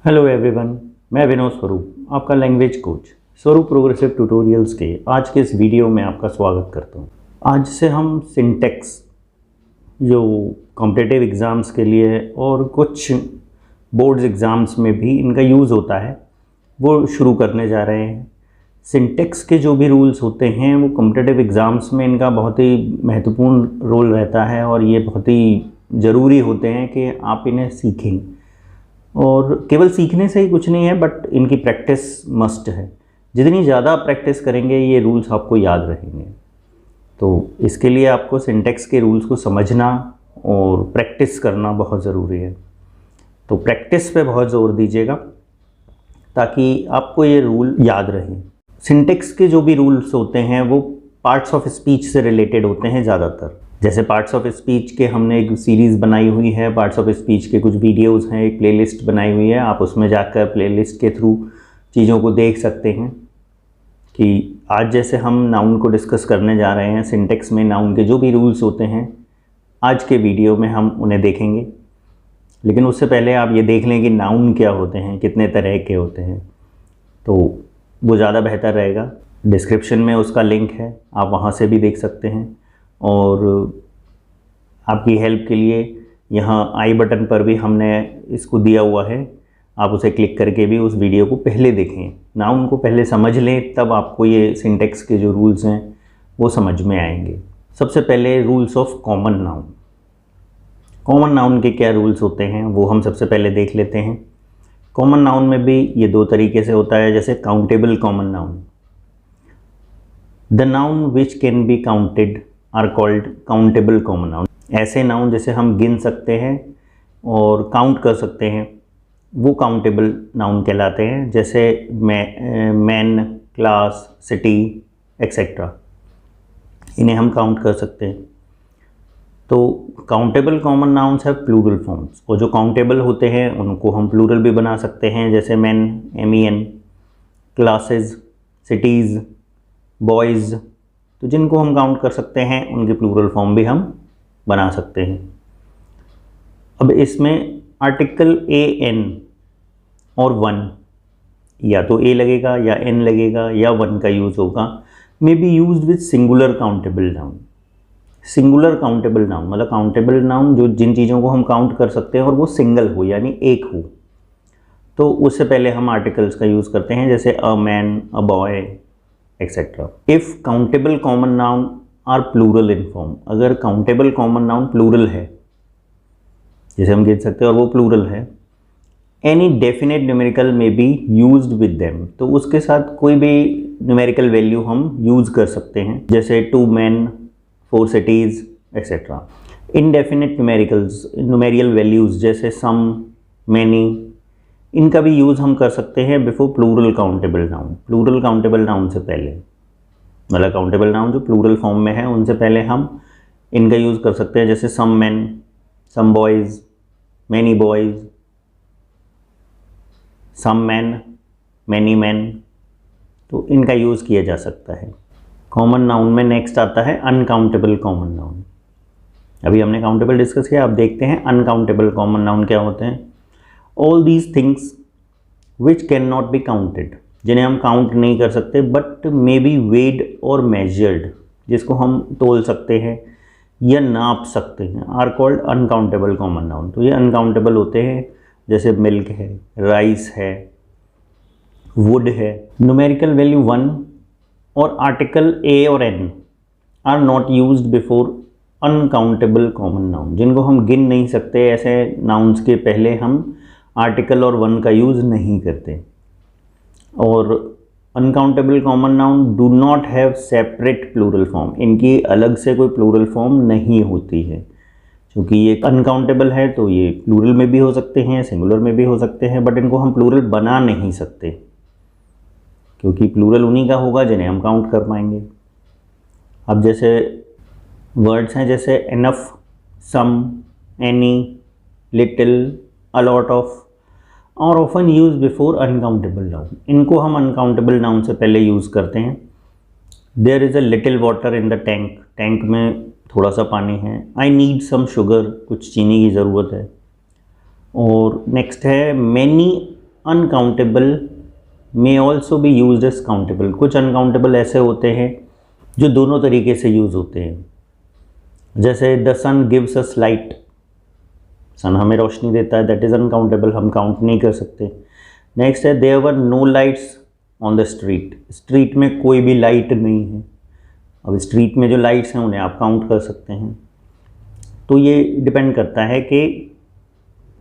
Hello everyone, मैं विनोद स्वरूप, आपका लैंग्वेज कोच स्वरूप प्रोग्रेसिव ट्यूटोरियल्स के आज के इस वीडियो में आपका स्वागत करता हूँ। आज से हम सिंटैक्स जो कॉम्पिटिटिव एग्ज़ाम्स के लिए और कुछ बोर्ड्स एग्ज़ाम्स में भी इनका यूज़ होता है वो शुरू करने जा रहे हैं। सिंटैक्स के जो भी रूल्स होते हैं वो कॉम्पिटिटिव एग्ज़ाम्स में इनका बहुत ही महत्वपूर्ण रोल रहता है और ये बहुत ही ज़रूरी होते हैं कि आप इन्हें सीखें। और केवल सीखने से ही कुछ नहीं है, बट इनकी प्रैक्टिस मस्ट है। जितनी ज़्यादा प्रैक्टिस करेंगे ये रूल्स आपको याद रहेंगे। तो इसके लिए आपको सिंटैक्स के रूल्स को समझना और प्रैक्टिस करना बहुत ज़रूरी है। तो प्रैक्टिस पे बहुत ज़ोर दीजिएगा ताकि आपको ये रूल याद रहे। सिंटैक्स के जो भी रूल्स होते हैं वो पार्ट्स ऑफ स्पीच से रिलेटेड होते हैं ज़्यादातर। जैसे पार्ट्स ऑफ स्पीच के हमने एक सीरीज़ बनाई हुई है, पार्ट्स ऑफ स्पीच के कुछ वीडियोस हैं, एक प्लेलिस्ट बनाई हुई है। आप उसमें जाकर प्लेलिस्ट के थ्रू चीज़ों को देख सकते हैं कि आज जैसे हम नाउन को डिस्कस करने जा रहे हैं, सिंटैक्स में नाउन के जो भी रूल्स होते हैं आज के वीडियो में हम उन्हें देखेंगे। लेकिन उससे पहले आप ये देख लें कि नाउन क्या होते हैं, कितने तरह के होते हैं, तो वो ज़्यादा बेहतर रहेगा। डिस्क्रिप्शन में उसका लिंक है, आप वहाँ से भी देख सकते हैं। और आपकी हेल्प के लिए यहाँ आई बटन पर भी हमने इसको दिया हुआ है, आप उसे क्लिक करके भी उस वीडियो को पहले देखें, नाउन को पहले समझ लें, तब आपको ये सिंटैक्स के जो रूल्स हैं वो समझ में आएंगे। सबसे पहले rules of common noun. Common noun के क्या रूल्स होते हैं वो हम सबसे पहले देख लेते हैं। कॉमन नाउन में भी ये दो तरीके से होता है। जैसे countable common noun, the noun which can be counted are called countable common noun. ऐसे नाउन जैसे हम गिन सकते हैं और काउंट कर सकते हैं वो काउंटेबल नाउन कहलाते हैं। जैसे मैन, क्लास, सिटी एक्सेट्रा, इन्हें हम काउंट कर सकते हैं। तो काउंटेबल कॉमन नाउन्स है प्लूरल फॉर्म्स, और जो काउंटेबल होते हैं उनको हम प्लूरल भी बना सकते हैं। जैसे man, MEN, classes, cities, boys, तो जिनको हम काउंट कर सकते हैं उनके प्लूरल फॉर्म भी हम बना सकते हैं। अब इसमें आर्टिकल AN और 1, या तो A लगेगा या N लगेगा या 1 का यूज़ होगा। May be used with singular countable noun. Singular countable noun मतलब काउंटेबल नाउन जो जिन चीज़ों को हम काउंट कर सकते हैं और वो सिंगल हो यानी एक हो, तो उससे पहले हम आर्टिकल्स का यूज़ करते हैं। जैसे a man, a boy etcetera. If countable common noun are plural in form, अगर काउंटेबल कॉमन नाउन प्लूरल है, जैसे हम गिन सकते हैं और वो प्लूरल है, एनी डेफिनेट न्यूमेरिकल में बी यूज्ड विद देम, तो उसके साथ कोई भी न्यूमेरिकल वैल्यू हम यूज़ कर सकते हैं। जैसे 2 men, 4 cities etcetera. Indefinite numerical values जैसे सम, मैनी, इनका भी यूज़ हम कर सकते हैं before plural countable noun. Plural countable noun से पहले, मतलब काउंटेबल नाउन जो प्लूरल फॉर्म में है उनसे पहले हम इनका यूज़ कर सकते हैं। जैसे सम मैन, सम बॉयज़, मैनी बॉयज़, सम मैन, मैनी मैन, तो इनका यूज़ किया जा सकता है। कॉमन नाउन में नेक्स्ट आता है अनकाउंटेबल कॉमन नाउन। अभी हमने काउंटेबल डिस्कस किया, अब देखते हैं अनकाउंटेबल कॉमन नाउन क्या होते हैं। All these things which can not be counted, जिन्हें हम काउंट नहीं कर सकते बट मे बी वेड और मेजर्ड, जिसको हम तोल सकते हैं या नाप सकते हैं, are called uncountable common noun. तो ये अनकाउंटेबल होते हैं। जैसे मिल्क है, राइस है, वुड है। न्यूमेरिकल वैल्यू 1 और आर्टिकल A और N are not used before uncountable common noun, जिनको हम गिन नहीं सकते, ऐसे नाउन्स के पहले हम आर्टिकल और 1 का यूज़ नहीं करते। और uncountable common noun do not have separate plural form, इनकी अलग से कोई प्लूरल फॉर्म नहीं होती है। क्योंकि ये अनकाउंटेबल है तो ये प्लूरल में भी हो सकते हैं, सिंगुलर में भी हो सकते हैं, बट इनको हम प्लूरल बना नहीं सकते क्योंकि प्लूरल उन्हीं का होगा जिन्हें हम काउंट कर पाएंगे। अब जैसे वर्ड्स हैं जैसे enough, some, any, little, a lot of, और often use before uncountable noun, इनको हम अनकाउंटेबल नाउन से पहले यूज़ करते हैं। There is a little water in the tank, tank में थोड़ा सा पानी है। आई नीड सम शुगर, कुछ चीनी की ज़रूरत है। और नेक्स्ट है many uncountable may also be use as countable. कुछ अनकाउंटेबल ऐसे होते हैं जो दोनों तरीके से यूज़ होते हैं, जैसे the sun gives us light, sun हमें रोशनी देता है, दैट इज़ अनकाउंटेबल, हम काउंट नहीं कर सकते। नेक्स्ट है there were no lights on the street, street में कोई भी लाइट नहीं है। अब स्ट्रीट में जो लाइट्स हैं उन्हें आप काउंट कर सकते हैं। तो ये डिपेंड करता है कि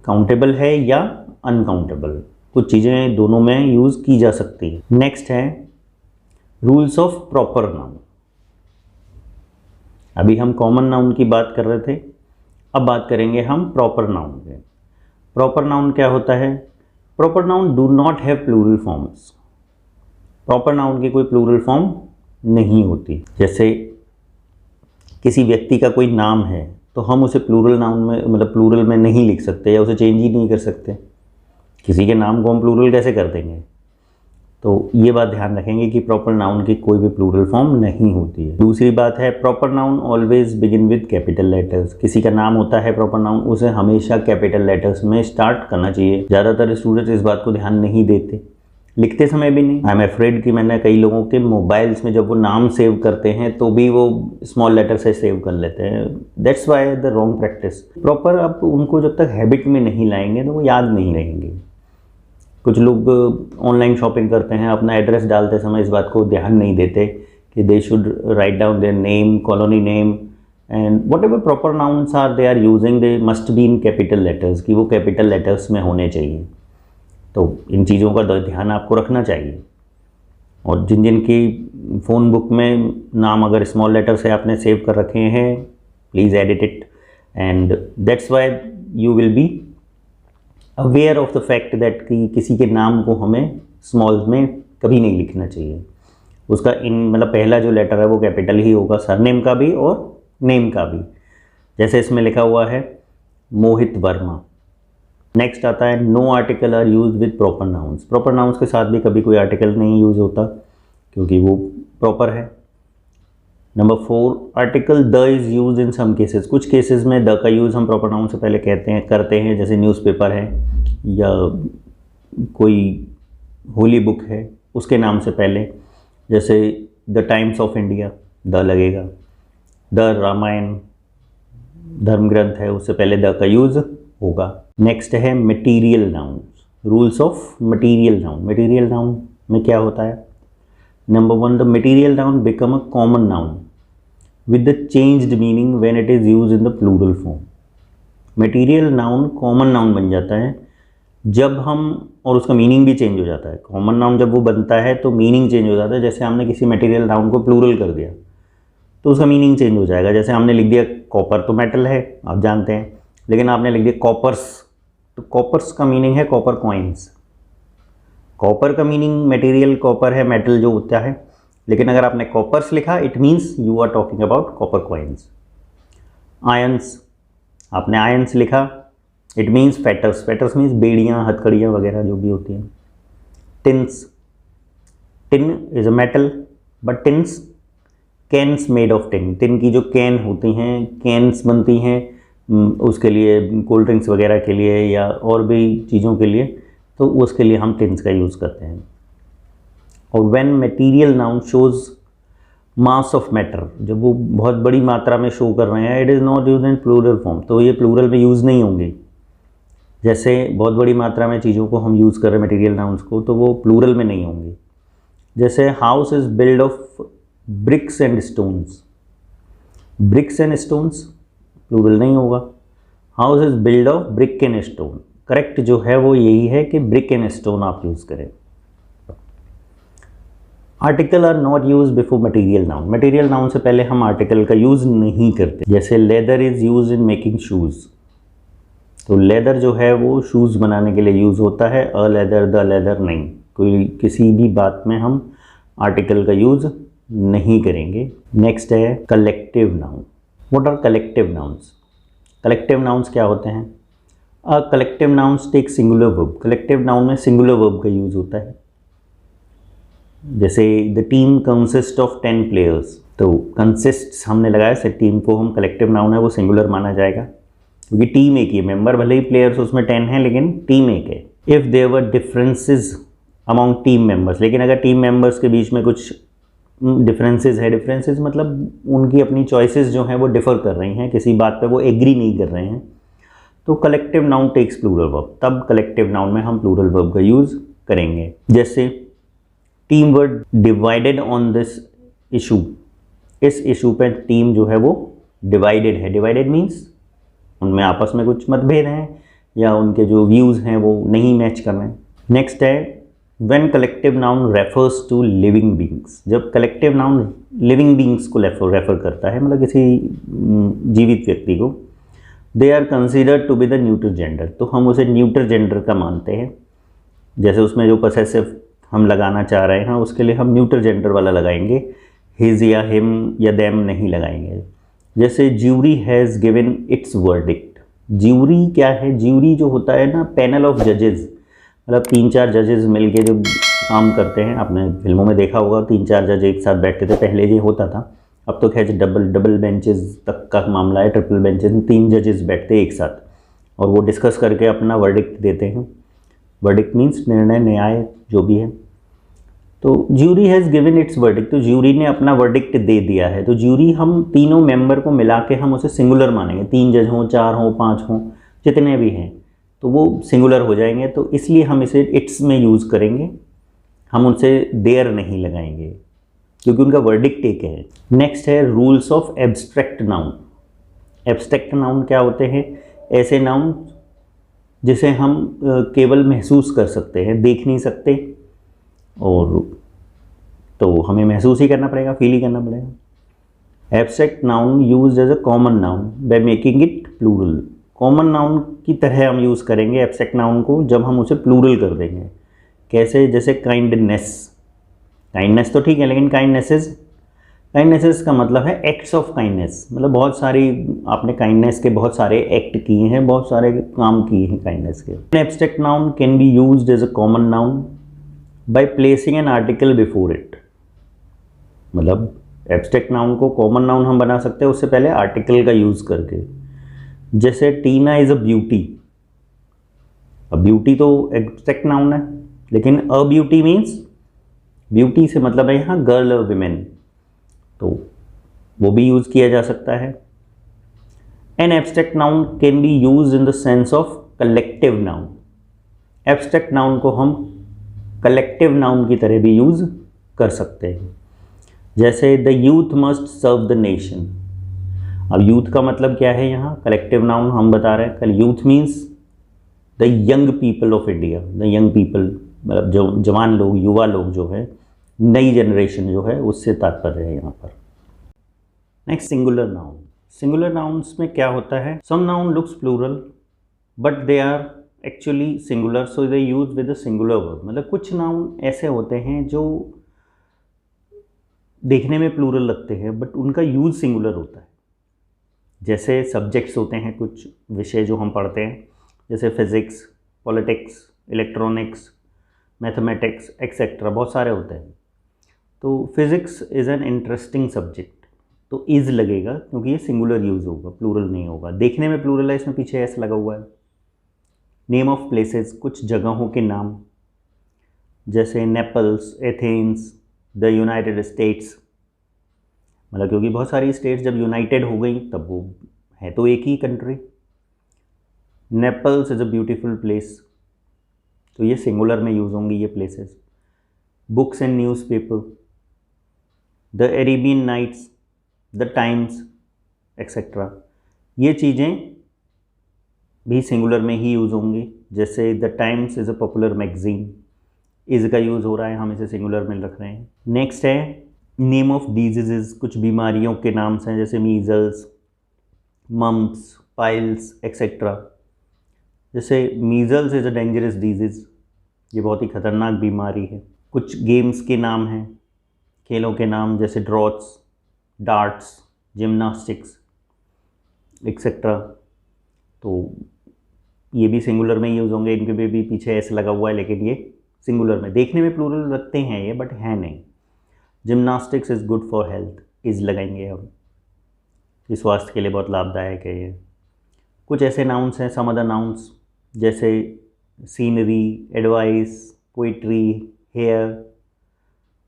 काउंटेबल है या अनकाउंटेबल, कुछ चीज़ें दोनों में यूज़ की जा सकती है। नेक्स्ट है रूल्स ऑफ प्रॉपर नाउन। अभी हम कॉमन नाउन की बात कर रहे थे, अब बात करेंगे हम प्रॉपर नाउन के। प्रॉपर नाउन क्या होता है? Proper noun do not have plural forms. Proper noun की कोई प्लूरल फॉर्म नहीं होती। जैसे किसी व्यक्ति का कोई नाम है तो हम उसे प्लूरल नाउन में, मतलब प्लूरल में नहीं लिख सकते या उसे चेंज ही नहीं कर सकते। किसी के नाम को हम प्लूरल कैसे कर देंगे? तो ये बात ध्यान रखेंगे कि प्रॉपर नाउन की कोई भी प्लूरल फॉर्म नहीं होती है। दूसरी बात है proper noun always begin with capital letters. किसी का नाम होता है प्रॉपर नाउन, उसे हमेशा कैपिटल लेटर्स में स्टार्ट करना चाहिए। ज़्यादातर स्टूडेंट्स इस बात को ध्यान नहीं देते, लिखते समय भी नहीं। आई एम अफ्रेड कि मैंने कई लोगों के मोबाइल्स में जब वो नाम सेव करते हैं तो भी वो स्मॉल लेटर से सेव कर लेते हैं। That's why the wrong practice. Proper आप उनको जब तक हैबिट में नहीं लाएंगे तो वो याद नहीं रहेंगे। कुछ लोग ऑनलाइन शॉपिंग करते हैं, अपना एड्रेस डालते समय इस बात को ध्यान नहीं देते कि they should write down their name, colony name and whatever proper nouns are they are using, they must be in capital letters, कि वो कैपिटल लेटर्स में होने चाहिए। तो इन चीज़ों का ध्यान आपको रखना चाहिए। और जिन जिन की फ़ोन बुक में नाम अगर स्मॉल लेटर से आपने सेव कर रखे हैं, please edit it and that's why you will be aware of the fact that कि किसी के नाम को हमें स्मॉल में कभी नहीं लिखना चाहिए। उसका मतलब पहला जो लेटर है वो कैपिटल ही होगा, सरनेम का भी और नेम का भी। जैसे इसमें लिखा हुआ है मोहित वर्मा। नेक्स्ट आता है no article are use with proper nouns. Proper nouns के साथ भी कभी कोई आर्टिकल नहीं यूज़ होता क्योंकि वो प्रॉपर है। Number 4 article the is use in some cases. कुछ केसेस में द का यूज़ हम प्रॉपर नाउन से पहले करते हैं, जैसे न्यूज़पेपर है या कोई होली बुक है उसके नाम से पहले, जैसे the times of India the लगेगा। द रामायण धर्म ग्रंथ है, उससे पहले द का यूज़ होगा। नेक्स्ट है material noun. Rules of material noun. Material noun में क्या होता है? Number 1 the material noun become a common noun with the changed meaning when it is use in the plural form. Material noun common noun बन जाता है जब हम, और उसका मीनिंग भी चेंज हो जाता है। कॉमन नाउन जब वो बनता है तो मीनिंग चेंज हो जाता है। जैसे हमने किसी मटीरियल नाउन को प्लूरल कर दिया तो उसका मीनिंग चेंज हो जाएगा। जैसे हमने लिख दिया कॉपर, तो मेटल है आप जानते हैं, लेकिन आपने लिख दिया कॉपर्स, तो कॉपर्स का मीनिंग है कॉपर कॉइन्स। कॉपर का मीनिंग मटेरियल कॉपर है, मेटल जो होता है, लेकिन अगर आपने कॉपर्स लिखा it means you are talking about copper coins. Irons, आपने आयंस लिखा it means fetters. Fetters means बेड़ियाँ, हथकड़ियाँ वगैरह जो भी होती हैं। Tins, tin is a metal but tins cans made of tin. Tin की जो कैन होती हैं, कैन्स बनती हैं उसके लिए, कोल्ड ड्रिंक्स वगैरह के लिए या और भी चीज़ों के लिए, तो उसके लिए हम टिन्स का यूज़ करते हैं। और when material noun shows mass of matter, जब वो बहुत बड़ी मात्रा में शो कर रहे हैं, it is not use in plural form, तो ये प्लूरल में यूज़ नहीं होंगे। जैसे बहुत बड़ी मात्रा में चीज़ों को हम यूज़ कर रहे हैं मटेरियल नाउन्स को, तो वो प्लूरल में नहीं होंगे। जैसे house is build of bricks and stones. Bricks and stones plural नहीं होगा। House is build of brick and stone. Correct जो है वो यही है कि ब्रिक एंड स्टोन आप यूज़ करें। Article are not use before material noun. Material noun से पहले हम आर्टिकल का यूज़ नहीं करते। जैसे leather is use in making shoes, तो लेदर जो है वो शूज़ बनाने के लिए यूज़ होता है। अ लेदर, द लेदर नहीं, कोई किसी भी बात में हम आर्टिकल का यूज़ नहीं करेंगे। नेक्स्ट है collective noun. What are collective nouns? Collective nouns क्या होते हैं? A collective nouns take singular verb. Collective noun में सिंगुलर वर्ब का यूज़ होता है। जैसे the team consist of 10 players, तो कंसिस्ट हमने लगाया से टीम को हम कलेक्टिव नाउन है वो सिंगुलर माना जाएगा क्योंकि टीम एक ही है। मेंबर भले ही प्लेयर्स उसमें 10 हैं लेकिन टीम एक है, if there were differences among team members, लेकिन अगर टीम मेंबर्स के बीच में कुछ डिफरेंसेस है, डिफरेंसेस मतलब उनकी अपनी चॉइसेस जो हैं वो डिफ़र कर रही हैं, किसी बात पे वो एग्री नहीं कर रहे हैं, तो collective noun takes plural verb, तब कलेक्टिव नाउन में हम प्लूरल वर्ब का यूज़ करेंगे। जैसे team were divided on this issue, इस इशू पे टीम जो है वो डिवाइडेड है। डिवाइडेड मीन्स उनमें आपस में कुछ मतभेद हैं या उनके जो व्यूज़ हैं वो नहीं मैच कर रहे हैं। नेक्स्ट है when collective noun refers to living beings, जब कलेक्टिव नाउन लिविंग बींग्स को रेफर करता है, मतलब किसी जीवित व्यक्ति को, they are considered to be the neutral gender, तो हम उसे न्यूट्रल जेंडर का मानते हैं। जैसे उसमें जो पसेसिव हम लगाना चाह रहे हैं उसके लिए हम न्यूट्रल जेंडर वाला लगाएंगे, हिज या हिम या देम नहीं लगाएंगे। जैसे jury has given it's verdict, jury क्या है, ज्यूरी जो होता है ना पैनल ऑफ जजेस, मतलब 3-4 जजेस मिलके जो काम करते हैं, आपने फिल्मों में देखा होगा 3-4 जज एक साथ बैठते थे, पहले ये होता था, अब तो खैर डबल बेंचेस तक का मामला है, ट्रिपल बेंचेस, 3 जजेस बैठते हैं एक साथ और वो डिस्कस करके अपना वर्डिक्ट देते हैं। वर्डिक्ट मीन्स निर्णय, न्याय जो भी है। तो jury has given it's verdict, तो ज्यूरी ने अपना वर्डिक्ट दे दिया है। तो ज्यूरी हम तीनों मेंबर को मिला के हम उसे सिंगुलर मानेंगे, 3 जज हों, 4 हों, 5 हों, जितने भी हैं तो वो सिंगुलर हो जाएंगे, तो इसलिए हम इसे इट्स में यूज़ करेंगे, हम उनसे देयर नहीं लगाएंगे क्योंकि उनका वर्डिक्ट एक है। नेक्स्ट है rules of abstract noun. Abstract noun क्या होते हैं, ऐसे नाउन जिसे हम केवल महसूस कर सकते हैं, देख नहीं सकते, और तो हमें महसूस ही करना पड़ेगा, फील ही करना पड़ेगा। Abstract noun used as a common noun by making it plural, common noun की तरह हम यूज़ करेंगे एब्स्ट्रैक्ट नाउन को जब हम उसे प्लूरल कर देंगे। कैसे, जैसे काइंडनेस, काइंडनेस तो ठीक है, लेकिन काइंडनेसेस का मतलब है एक्ट्स ऑफ काइंडनेस, मतलब बहुत सारी आपने काइंडनेस के बहुत सारे एक्ट किए हैं, बहुत सारे काम किए हैं काइंडनेस के। Abstract noun can be used as a common noun by placing an article before it, मतलब एब्स्ट्रैक्ट नाउन को कॉमन नाउन हम बना सकते हैं उससे पहले आर्टिकल का यूज़ करके। जैसे टीना इज़ अ ब्यूटी, अब ब्यूटी तो एब्स्ट्रैक्ट नाउन है, लेकिन अ ब्यूटी मीन्स ब्यूटी से मतलब है यहाँ गर्ल और विमेन, तो वो भी यूज़ किया जा सकता है। An abstract noun can B use in the sense of collective noun, abstract noun को हम कलेक्टिव नाउन की तरह भी यूज़ कर सकते हैं। जैसे the youth must serve the nation, अब यूथ का मतलब क्या है यहाँ, कलेक्टिव नाउन हम बता रहे हैं, कल youth means the young people of India, the young people मतलब जो जवान लोग, युवा लोग जो है, नई जनरेशन जो है, उससे तात्पर्य है यहाँ पर। Next singular noun. Singular nouns में क्या होता है, some noun looks plural but they are actually singular, so they use with a singular verb, मतलब कुछ नाउन ऐसे होते हैं जो देखने में प्लूरल लगते हैं बट उनका यूज सिंगुलर होता है। जैसे सब्जेक्ट्स होते हैं, कुछ विषय जो हम पढ़ते हैं, जैसे physics, politics, electronics, mathematics etcetera, बहुत सारे होते हैं। तो physics is an interesting subject, तो इज़ लगेगा क्योंकि ये सिंगुलर यूज़ होगा, प्लूरल नहीं होगा। देखने में प्लूरल है, इसमें पीछे एस लगा हुआ है। नेम ऑफ प्लेसेस, कुछ जगहों के नाम, जैसे Naples, Athens, the United states, मतलब क्योंकि बहुत सारी स्टेट्स जब यूनाइटेड हो गई तब वो है तो एक ही country. Naples is a beautiful place, तो ये सिंगुलर में यूज़ होंगी ये places. Books and newspaper, the Arabian Nights, the Times etcetera, ये चीज़ें भी सिंगुलर में ही यूज़ होंगी। जैसे the Times is a popular magazine, is का यूज़ हो रहा है, हम इसे सिंगुलर में रख रहे हैं। नेक्स्ट है नेम ऑफ डिजीज़, कुछ बीमारियों के नाम हैं, जैसे मीज़ल्स, मम्प्स, पाइल्स एक्सेट्रा। जैसे measles is a dangerous disease, ये बहुत ही खतरनाक बीमारी है। कुछ गेम्स के नाम हैं, खेलों के नाम, जैसे ड्रॉट्स, डार्ट्स, जिम्नास्टिक्स एक्सेट्रा, तो ये भी सिंगुलर में यूज़ होंगे। इनके भी पीछे एस लगा हुआ है, लेकिन ये सिंगुलर में, देखने में प्लूरल रखते हैं ये बट है नहीं। Gymnastics is good for health, is लगाएंगे हम, ये स्वास्थ्य के लिए बहुत लाभदायक है ये। कुछ ऐसे नाउन्स हैं, सम अदर नाउन्स, जैसे scenery, advice, poetry, hair,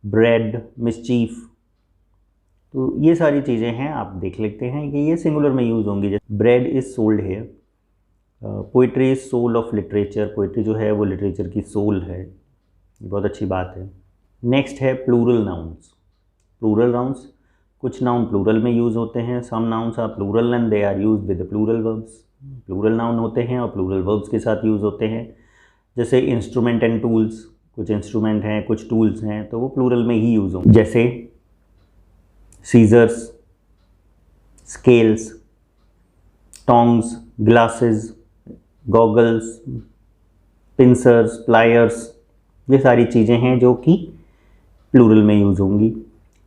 bread, mischief. तो ये सारी चीज़ें हैं, आप देख लेते हैं कि ये सिंगुलर में यूज़ होंगी। जैसे bread is sold here, poetry is soul of literature, poetry जो है वो लिटरेचर की सोल है, बहुत अच्छी बात है। नेक्स्ट है प्लूरल नाउन्स। प्लूरल नाउन्स, कुछ नाउन प्लूरल में यूज़ होते हैं, some nouns are plural and they are use with plural verbs. Plural noun होते हैं और प्लूरल वर्ब्स के साथ यूज़ होते हैं। जैसे इंस्ट्रूमेंट एंड टूल्स, कुछ इंस्ट्रूमेंट हैं, कुछ टूल्स हैं, तो वो प्लूरल में ही यूज़ होंगे। जैसे scissors, scales, tongs, glasses, goggles, pincers, pliers, ये सारी चीज़ें हैं जो कि प्लूरल में यूज़ होंगी।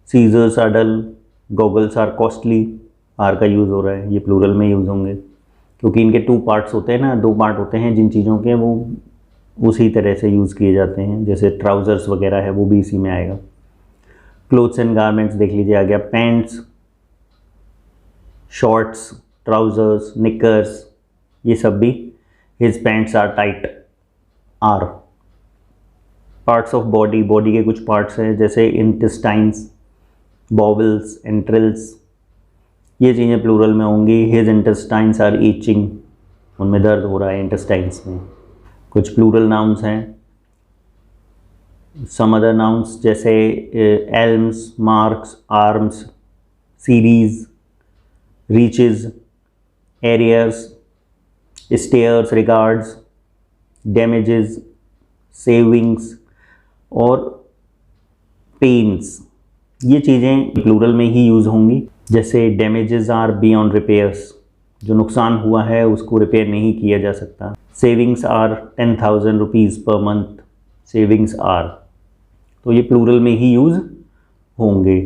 Scissors are dull, goggles are costly, are का यूज़ हो रहा है, ये प्लूरल में यूज़ होंगे क्योंकि इनके 2 पार्ट्स होते हैं ना, 2 पार्ट होते हैं जिन चीज़ों के, वो उसी तरह से यूज़ किए जाते हैं। जैसे ट्राउज़र्स वगैरह है, वो भी इसी में आएगा। क्लोथ्स एंड गारमेंट्स देख लीजिए, आ गया पैंट्स, शॉर्ट्स, ट्राउज़र्स, निकर्स, ये सब भी his pants are tight, are. Parts of body, body के कुछ पार्ट्स हैं जैसे इंटेस्टाइन्स, बॉवल्स, एंट्रल्स, ये चीज़ें प्लूरल में होंगी। हिज इंटेस्टाइन्स आर ईचिंग, उनमें दर्द हो रहा है इंटेस्टाइन्स में। कुछ प्लूरल नाउन्स हैं। सम अदर नाउन्स जैसे elms, marks, arms, series, reaches, arrears, stairs, regards, damages, savings और पेन्स, ये चीज़ें प्लूरल में ही यूज़ होंगी। जैसे डैमेजेस आर बियॉन्ड रिपेयर्स, जो नुकसान हुआ है उसको रिपेयर नहीं किया जा सकता। Savings are 10,000 rupees per month, savings are, तो ये प्लूरल में ही यूज़ होंगे।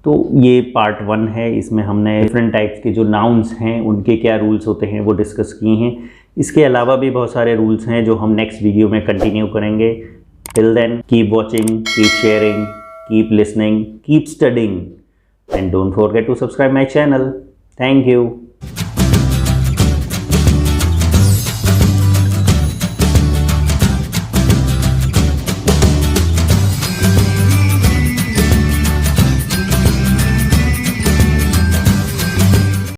तो ये पार्ट 1 है, इसमें हमने डिफरेंट टाइप्स के जो नाउन्स हैं उनके क्या रूल्स होते हैं वो डिस्कस किए हैं। इसके अलावा भी बहुत सारे रूल्स हैं जो हम नेक्स्ट वीडियो में कंटिन्यू करेंगे। Till then keep watching, keep sharing, keep listening, keep studying, and don't forget to subscribe my channel. Thank you.